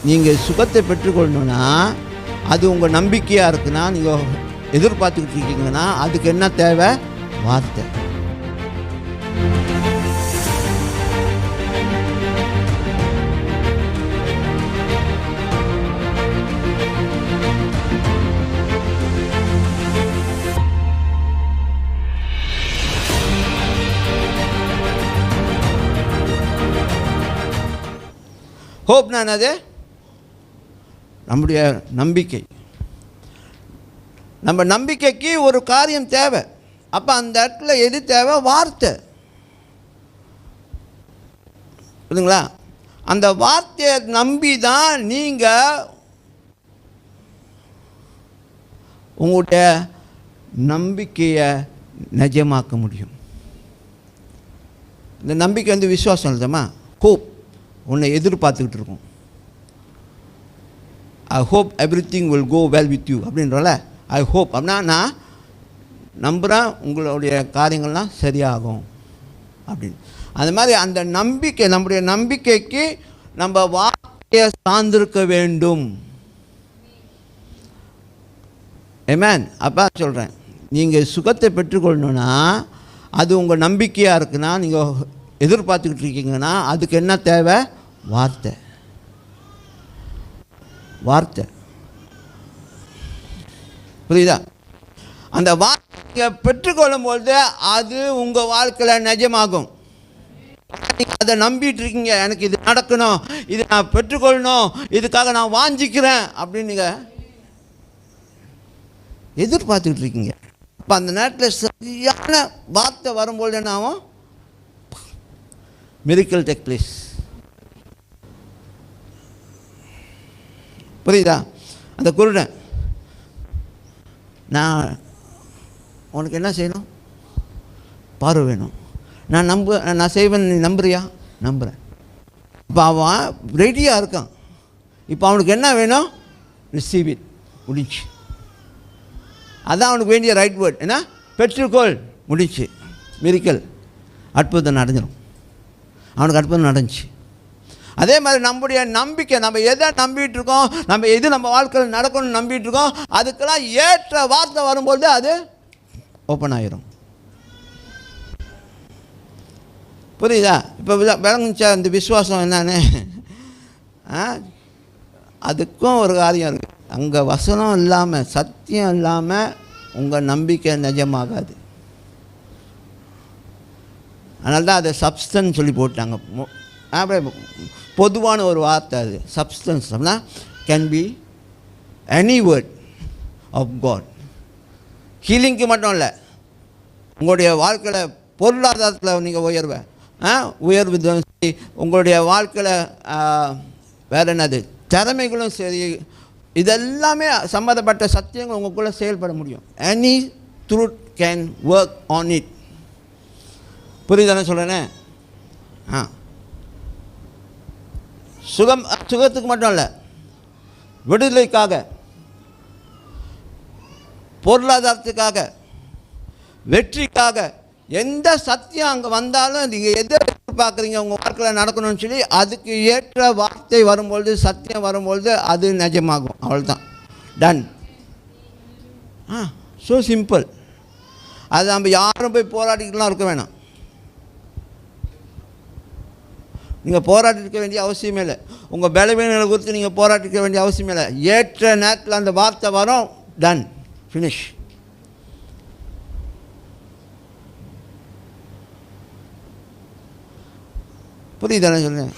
நீங்கள் சுகத்தை பெற்றுக்கொள்ளணுன்னா, அது உங்கள் நம்பிக்கையாக இருக்குன்னா, நீங்கள் எதிர்பார்த்துக்கிட்டு இருக்கீங்கன்னா, அதுக்கு என்ன தேவை? வார்த்தை. ஹோப்னா என்னது? நம்முடைய நம்பிக்கை. நம்ம நம்பிக்கைக்கு ஒரு காரியம் தேவை. அப்போ அந்த இடத்துல எது தேவை? வார்த்தை. புரியுதுங்களா? அந்த வார்த்தையை நம்பி தான் நீங்கள் உங்களுடைய நம்பிக்கையை நிஜமாக்க முடியும். இந்த நம்பிக்கை வந்து விசுவாசம் இல்லைமா? ஹோப். உன்னை எதிர்பார்த்துக்கிட்டு இருக்கும். I hope everything will go well with you அப்படின்றல. ஐ ஹோப் அப்படின்னா நான் நம்புகிறேன் உங்களுடைய காரியங்கள்லாம் சரியாகும் அப்படின்னு. அந்த மாதிரி அந்த நம்பிக்கை, நம்முடைய நம்பிக்கைக்கு நம்ம வார்த்தையை சார்ந்திருக்க வேண்டும். ஆமென். அப்போ சொல்கிறேன், நீங்கள் சுகத்தை பெற்றுக்கொள்ளணுன்னா, அது உங்கள் நம்பிக்கையாக இருக்குன்னா, நீங்கள் எதிர்பார்த்துக்கிட்டு இருக்கீங்கன்னா, அதுக்கு என்ன தேவை? வார்த்தை. வார்த்தை. புரியுதா? அந்த வார்த்தையை பெற்றுக்கொள்ளும்பொழுது அது உங்கள் வாழ்க்கையில் நிஜமாகும். நீங்கள் அதை நம்பிட்டு இருக்கீங்க, எனக்கு இது நடக்கணும், இது நான் பெற்றுக்கொள்ளணும், இதுக்காக நான் வாஞ்சிக்கிறேன் அப்படின்னு நீங்கள் எதிர்பார்த்துக்கிட்டு இருக்கீங்க. அப்போ அந்த நேரத்தில் சரியான வார்த்தை வரும்பொழுது என்ன ஆகும்? Miracle take place. புரியுதா? அந்த குருடன், நான் உனக்கு என்ன செய்யணும்? பார்வை வேணும். நான் செய்வேன், நீ நம்புறியா? நம்புகிறேன். இப்போ அவன் ரெடியாக இருக்கான். இப்போ அவனுக்கு என்ன வேணும்? Receive it. முடிச்சு. அதான் அவனுக்கு வேண்டிய ரைட் வேர்ட். என்ன? பெற்றுக்கொள். முடிச்சு. மிராக்கிள், அற்புதம் நடந்துடும். அவனுக்கு அற்புதம் நடந்துச்சு. அதே மாதிரி நம்முடைய நம்பிக்கை, நம்ம எதை நம்பிட்டு இருக்கோம், நம்ம எது நம்ம வாழ்க்கையில் நடக்கணும்னு நம்பிட்டு இருக்கோம், அதுக்கெல்லாம் ஏற்ற வார்த்தை வரும்போது அது ஓப்பன் ஆகிரும். புரியுதா? இப்போ விளங்குச்சா இந்த விசுவாசம் என்னன்னு? அதுக்கும் ஒரு காரியம் இருக்குது. அங்கே வசனம் இல்லாமல், சத்தியம் இல்லாமல் உங்கள் நம்பிக்கை நிஜமாகாது. அதனால தான் அதை சப்ஸ்டன்ஸ் சொல்லி போட்டாங்க. அப்படியே பொதுவான ஒரு வார்த்தை அது. சப்ஸ்டன்ஸ் அப்படின்னா can be any word of God. ஹீலிங்க்கு மட்டும் இல்லை, உங்களுடைய வாழ்க்கையில் பொருளாதாரத்தில் நீங்கள் உயர்வு, உங்களுடைய வாழ்க்கையில் வேறு என்னது திறமைகளும் சரி, இதெல்லாமே சம்மந்தப்பட்ட சத்தியங்கள் உங்களுக்குள்ளே செயல்பட முடியும். Any truth can work on it. புரியுதானே சொல்கிறேனே? சுகத்துக்கு மட்டும் இல்லை, விடுதலைக்காக, பொருளாதாரத்துக்காக, வெற்றிக்காக, எந்த சத்தியம் அங்கே வந்தாலும் நீங்கள் எதை எதிர்பார்க்குறீங்க உங்கள் வாழ்க்கையில் நடக்கணும்னு சொல்லி அதுக்கு ஏற்ற வார்த்தை வரும்பொழுது, சத்தியம் வரும்பொழுது அது நிஜமாகும். அவ்வளோதான். டன். So simple. அது நம்ம யாரும் போய் போராடிக்கலாம் இருக்க வேணாம். நீங்கள் போராட்டிருக்க வேண்டிய அவசியமே இல்லை. உங்கள் பலவீனங்களை குறித்து நீங்கள் போராட்டிருக்க வேண்டிய அவசியமே இல்லை. ஏற்ற நேரத்தில் அந்த வார்த்தை வரும். டன். ஃபினிஷ். புரியுதானே சொல்லுங்கள்?